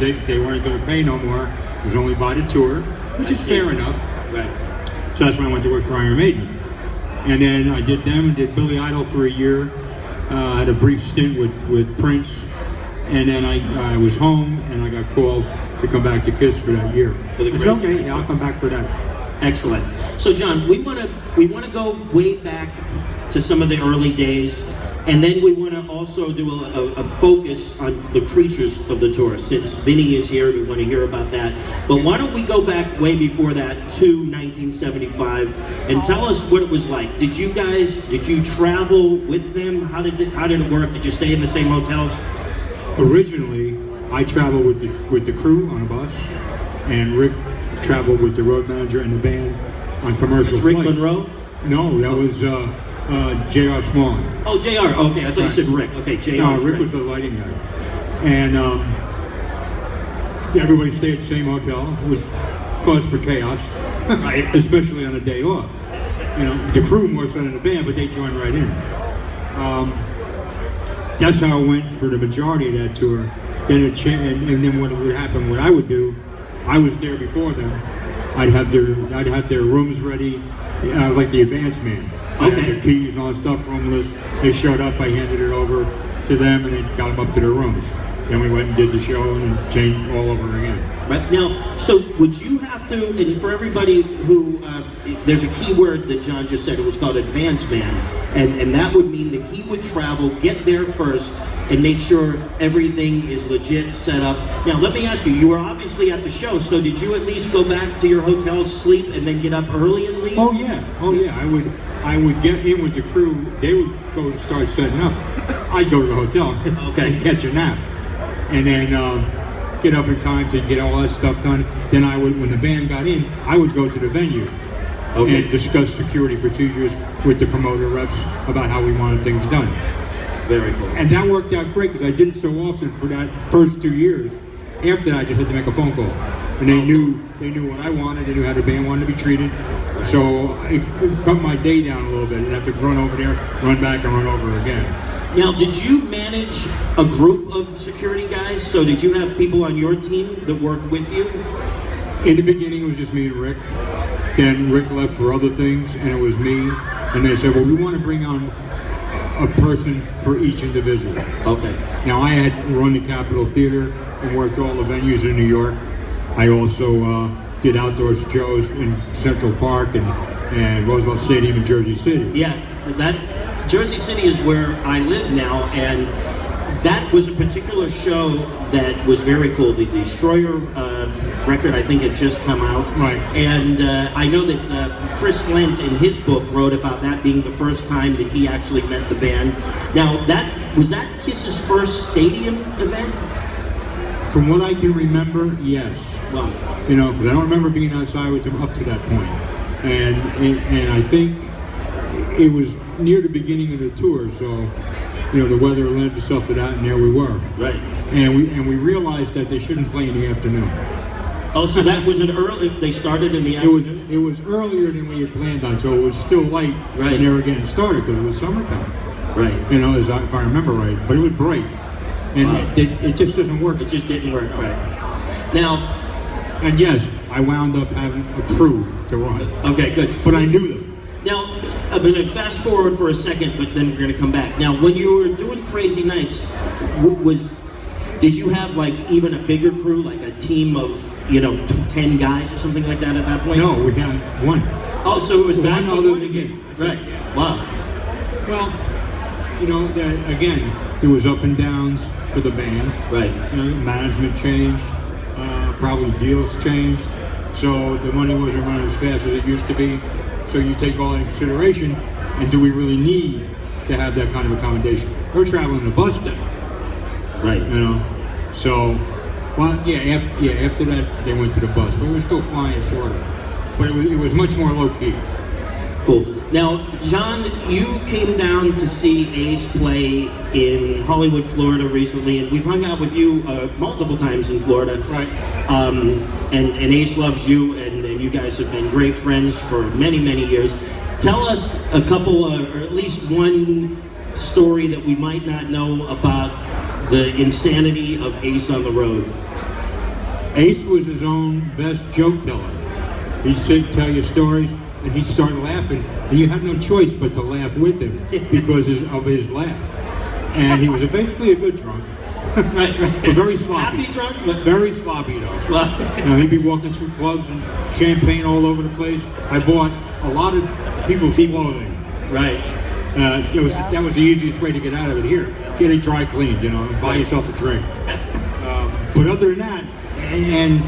They weren't going to pay no more. It was only by the tour, which is fair enough. Right. So that's when I went to work for Iron Maiden. And then I did them and did Billy Idol for a year. Had a brief stint with Prince. And then I was home and I got called to come back to Kiss for that year. For the It's okay, yeah, I'll come back for that. Excellent. So John, we want to go way back to some of the early days, and then we want to also do a focus on the creatures of the tour. Since Vinnie is here, we want to hear about that. But why don't we go back way before that to 1975 and tell us what it was like? Did you travel with them? How did it work? Did you stay in the same hotels? Originally, I traveled with the crew on a bus, and Rick traveled with the road manager and the band on commercial Rick flights. Monroe? No, that was J.R. Smalling. Oh, J.R. Okay, I thought you said Rick. Okay, J.R. No, Rick was the lighting guy. And everybody stayed at the same hotel. It was cause for chaos, Right. especially on a day off. You know, the crew more so than the band, but they joined right in. That's how it went for the majority of that tour. Then it changed, and then what would happen? What I would do, I was there before them. I'd have their rooms ready. I was like the advance man. I had their keys and all that stuff, room list. They showed up, I handed it over to them, and they got them up to their rooms. Then we went and did the show and then changed all over again. Right now, so would you have to, and for everybody who, there's a key word that John just said, it was called advance man, and that would mean that he would travel, get there first, and make sure everything is legit set up. Now, let me ask you, you were obviously at the show, so did you at least go back to your hotel, sleep, and then get up early and leave? Oh yeah. I would get in with the crew. They would go start setting up. I'd go to the hotel and catch a nap, and then get up in time to get all that stuff done. Then I would, when the band got in, I would go to the venue and discuss security procedures with the promoter reps about how we wanted things done. Very cool. And that worked out great because I did it so often for that first 2 years. After that, I just had to make a phone call, and they knew what I wanted. They knew how the band wanted to be treated. So it cut my day down a little bit. I'd have to run over there, run back, and run over again. Now, did you manage a group of security guys? So did you have people on your team that worked with you? In the beginning, it was just me and Rick. Then Rick left for other things, and it was me. And they said, well, we want to bring on a person for each individual. Okay. Now, I had run the Capitol Theater and worked all the venues in New York. I also did outdoor shows in Central Park and Roosevelt Stadium in Jersey City. Yeah, that Jersey City is where I live now, and that was a particular show that was very cool. The Destroyer record, I think, had just come out. Right. And I know that Chris Lent in his book wrote about that being the first time that he actually met the band. Now, was that Kiss's first stadium event? From what I can remember, yes. Wow. You know, because I don't remember being outside with them up to that point. And I think it was near the beginning of the tour, so you know the weather lent itself to that, and there we were. Right. And we realized that they shouldn't play in the afternoon. Oh, so that was an early. They started in the afternoon. It was earlier than we had planned on, so it was still light when they were getting started because it was summertime. Right. You know, if I remember right, but it was bright, and it just doesn't work. It just didn't work. Right. Now. And yes, I wound up having a crew to run. Okay, good. But I knew them. Now, I'm going to fast forward for a second, but then we're going to come back. Now, when you were doing Crazy Nights, did you have like even a bigger crew, like a team of 10 guys or something like that at that point? No, we had one. Oh, so it was back one other than me. Right. Wow. Well, you know, again, there was up and downs for the band. Right. You know, management changed. Probably deals changed, so the money wasn't running as fast as it used to be. So you take all that into consideration, and do we really need to have that kind of accommodation? We're traveling the bus then, right? You know, so after that they went to the bus, but we were still flying sort of, but it was much more low key. Cool. Now, John, you came down to see Ace play in Hollywood, Florida recently, and we've hung out with you multiple times in Florida. Right. And Ace loves you, and you guys have been great friends for many, many years. Tell us a couple, or at least one story that we might not know about the insanity of Ace on the road. Ace was his own best joke teller. He'd sit, tell you stories, and he'd start laughing, and you had no choice but to laugh with him because of his laugh. And he was basically a good drunk, Right. but very sloppy. Happy drunk, but Very sloppy though. sloppy. He'd be walking through clubs and champagne all over the place. I bought a lot of people's clothing. Right. That was the easiest way to get out of it. Here, get it dry cleaned, buy yourself a drink. But other than that, and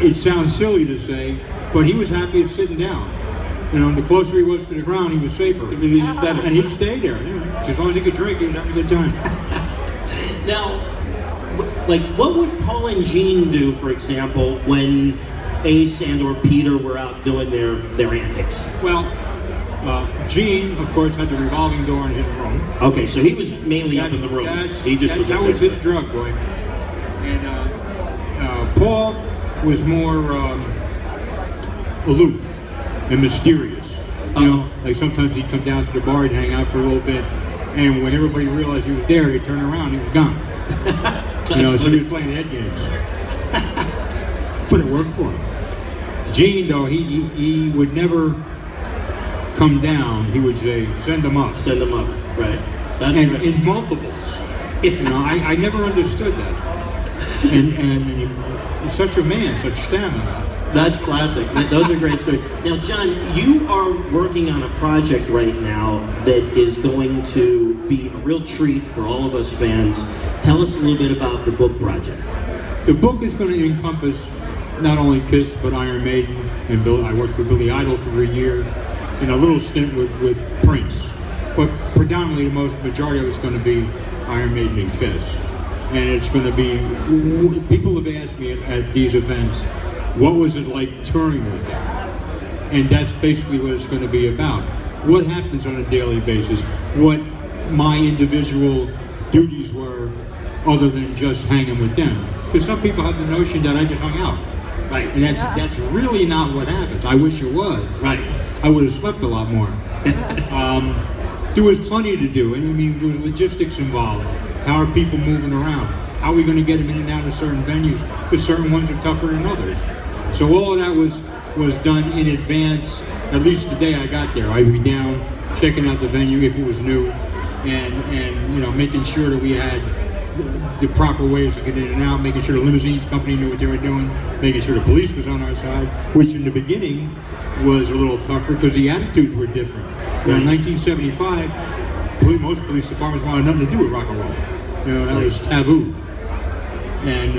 it sounds silly to say, but he was happy at sitting down. The closer he was to the ground, he was safer. He was better. And he'd stay there. Just as long as he could drink, he was having a good time. Now, what would Paul and Gene do, for example, when Ace and or Peter were out doing their antics? Well, Gene, of course, had the revolving door in his room. Okay, so he was mainly up in the room. He just was. That was his drug, boy. And Paul was more aloof and mysterious. Like sometimes he'd come down to the bar and hang out for a little bit, and when everybody realized he was there, he'd turn around, he was gone. So he was playing head games. But it worked for him. Gene, though, he would never come down. He would say, "Send them up." Send them up, right? That's and right. in multiples. I never understood that. And he's such a man, such stamina. That's classic. Those are great stories. Now, John, you are working on a project right now that is going to be a real treat for all of us fans. Tell us a little bit about the book project. The book is going to encompass not only Kiss, but Iron Maiden, and I worked for Billy Idol for a year, and a little stint with Prince. But predominantly, the majority of it's going to be Iron Maiden and Kiss. And it's going to be, people have asked me at these events, what was it like touring with them? And that's basically what it's going to be about. What happens on a daily basis? What my individual duties were other than just hanging with them. Because some people have the notion that I just hung out. Right. And that's really not what happens. I wish it was. Right. I would have slept a lot more. There was plenty to do. There was logistics involved. How are people moving around? How are we going to get them in and out of certain venues? Because certain ones are tougher than others. So all of that was done in advance. At least the day I got there, I'd be down checking out the venue if it was new, and making sure that we had the proper ways to get in and out, making sure the limousine company knew what they were doing, making sure the police was on our side, which in the beginning was a little tougher because the attitudes were different. In 1975, most police departments wanted nothing to do with rock and roll. That was taboo. And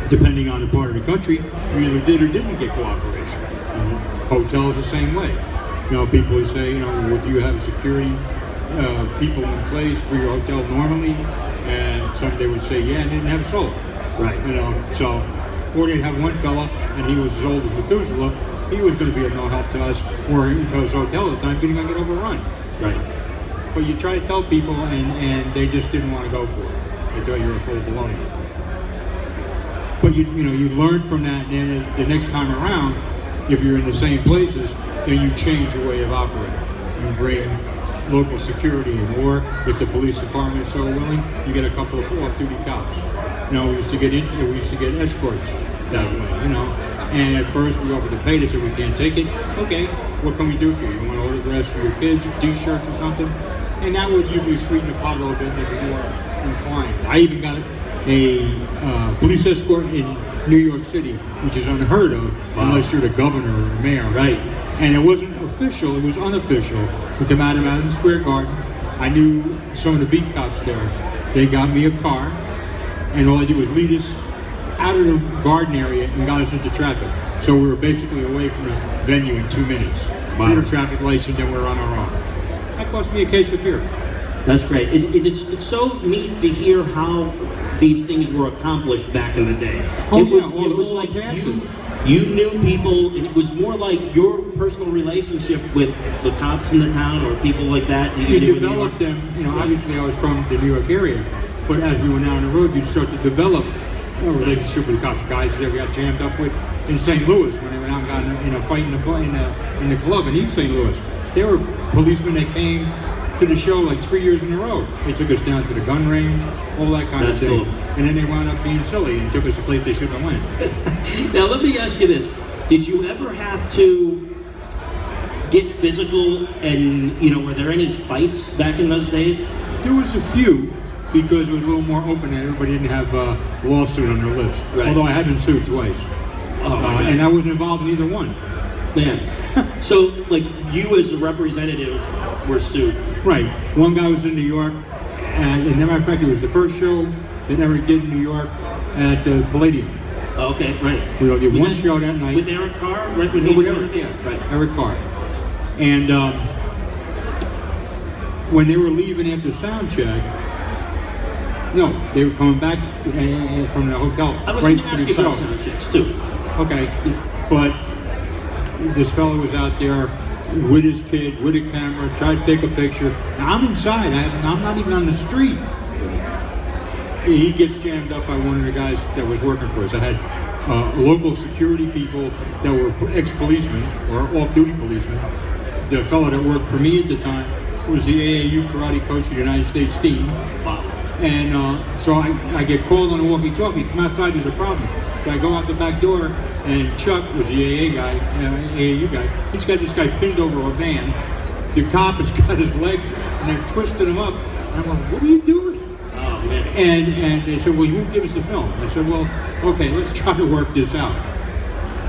depending on the part of the country, you either did or didn't get cooperation. Hotels the same way. People would say, well, do you have security people in place for your hotel normally? And some they would say, yeah, and they didn't have a soul. Right. Or they'd have one fella, and he was as old as Methuselah. He was going to be of no help to us, or to his hotel at the time, because he was going to get overrun. Right. But you try to tell people, and they just didn't want to go for it. They thought you were full of baloney. But you learn from that, and then as the next time around, if you're in the same places, then you change your way of operating. You bring local security in, or if the police department is so willing, you get a couple of off-duty cops. We used to get escorts that way. And at first we offered to pay. They said we can't take it. Okay, what can we do for you? You want autographs for your kids, T-shirts or something? And that would usually sweeten the pot a little bit, make it more inclined. I even got a police escort in New York City, which is unheard of unless you're the governor or the mayor. Right. And it wasn't official, it was unofficial. We came out of Madison Square Garden. I knew some of the beat cops there. They got me a car, and all I did was lead us out of the garden area and got us into traffic. So we were basically away from the venue in 2 minutes. Through the traffic lights, and then we were on our own. That cost me a case of beer. That's great. It's so neat to hear how these things were accomplished back in the day. It was like you knew people, and it was more like your personal relationship with the cops in the town or people like that. You developed them, obviously I was from the New York area, but as we went out on the road, you start to develop a relationship with the cops. Guys that we got jammed up with in St. Louis when they went out and got in a fight in the club in East St. Louis. There were policemen that came to the show like 3 years in a row. They took us down to the gun range, all that kind That's of thing. cool. And then they wound up being silly and took us to a place they shouldn't have went. Now let me ask you this: did you ever have to get physical? And were there any fights back in those days? There was a few, because it was a little more open and everybody didn't have a lawsuit on their lips. Right. Although I have been sued twice. Oh, my God. And I wasn't involved in either one. Man. So, like, you as a representative were sued. Right. One guy was in New York, and as a matter of fact, it was the first show they never did in New York at the Palladium. Oh, okay, right. We did Was one that show that night. with Eric Carr, right? When No, he with was Eric, there? yeah, Right. Eric Carr. And when they were leaving after sound check, no, they were coming back from the hotel I was right going to for ask the you show. about sound checks too. Okay, but this fellow was out there with his kid, with a camera, tried to take a picture. Now, I'm inside. I'm not even on the street. He gets jammed up by one of the guys that was working for us. I had local security people that were ex-policemen or off-duty policemen. The fellow that worked for me at the time was the AAU karate coach of the United States team. Wow. And so I get called on the walkie-talkie, come outside, there's a problem. So I go out the back door, and Chuck was the AAU guy. He's got this guy pinned over a van. The cop has got his legs, and they're twisting him up. And I'm going, what are you doing? Oh, man. And they said, well, he won't give us the film. I said, well, okay, let's try to work this out.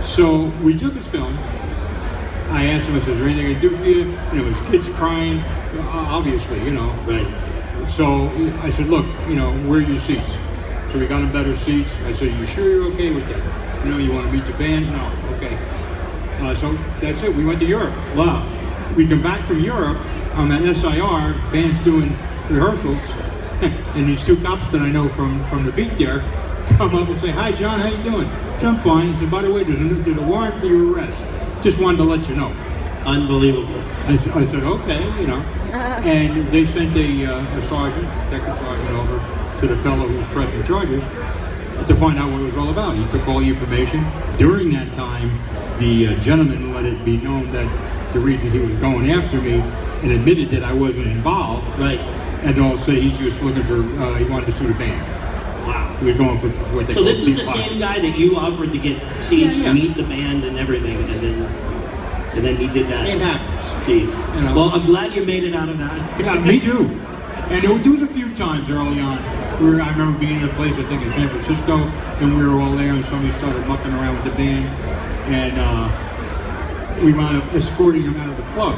So we took his film. I asked him, I said, is there anything I can do for you? His kid's crying, obviously, Right. So I said, look, where are your seats? So we got him better seats. I said, you sure you're okay with that? You want to meet the band? No, okay. So that's it. We went to Europe. Wow. We come back from Europe. I'm at SIR. Band's doing rehearsals. And these two cops that I know from the beat there come up and say, hi, John, how you doing? I said, I'm fine. He said, by the way, there's a warrant for your arrest. Just wanted to let you know. Unbelievable. I said, okay, And they sent a sergeant, detective sergeant, over to the fellow who was pressing charges to find out what it was all about. He took all the information. During that time, the gentleman let it be known that the reason he was going after me and admitted that I wasn't involved. Right. And they'll say he's just looking for, he wanted to sue the band. Wow. He was going for what they So call this is deep the files. same guy that you offered to get seats Yeah. to meet the band and everything, and then he did that. It happens. Jeez. Well, I'm glad you made it out of that. Yeah, me too. And it was a few times early on. I remember being in a place, I think in San Francisco, and we were all there, and somebody started mucking around with the band, and we wound up escorting him out of the club.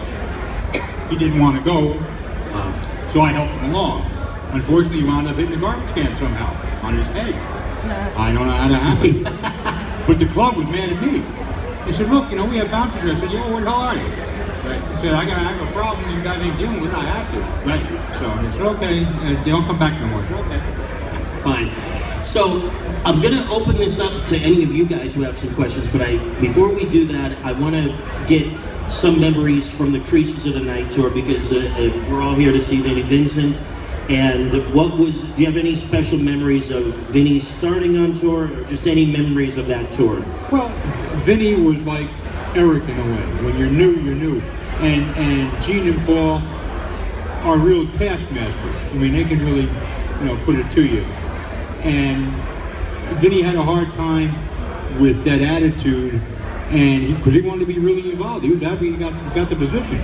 He didn't want to go, so I helped him along. Unfortunately, he wound up hitting the garbage can somehow on his head. I don't know how that happened. But the club was mad at me. They said, look, we have bouncers here. I said, yo, where the hell are you? Right. He said, I have a problem you guys ain't dealing with it, I have to. Right. So they said, okay, they don't come back no more. I said, okay. Fine. So I'm going to open this up to any of you guys who have some questions, but before we do that, I want to get some memories from the Creatures of the Night tour, because we're all here to see Vinnie Vincent. And do you have any special memories of Vinnie starting on tour, or just any memories of that tour? Well, Vinnie was like Eric in a way. When you're new, you're new. And Gene and Paul are real taskmasters. I mean, they can really, put it to you. And Vinnie had a hard time with that attitude, and because he wanted to be really involved. He was happy he got the position,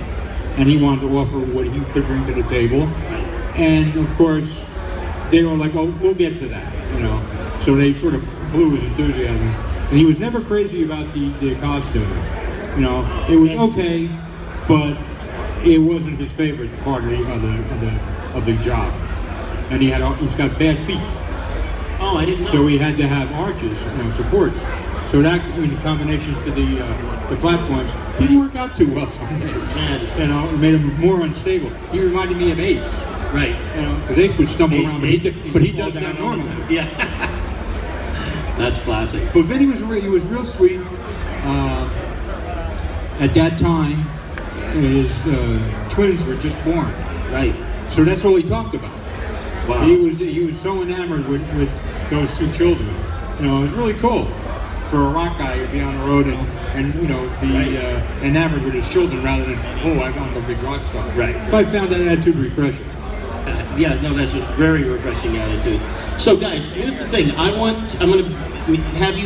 and he wanted to offer what he could bring to the table. And of course, they were like, well, we'll get to that, So they sort of blew his enthusiasm. And he was never crazy about the costume. It was okay, but it wasn't his favorite part of the job. And he's got bad feet. Oh, I didn't know. So he had to have arches, supports. So that, in combination to the platforms, didn't work out too well some days. It made him more unstable. He reminded me of Ace. Right. Because Ace would stumble around, but he does that down normally. Yeah. That's classic. But Vinnie was real sweet. At that time, his twins were just born. Right. So that's all he talked about. Wow. He was so enamored with those two children. It was really cool. for a rock guy to be on the road and you know, be enamored with his children rather than, oh, I'm a big rock star. Right. So I found that attitude refreshing. Yeah, no, that's a very refreshing attitude. So, guys, here's the thing. I'm going to have you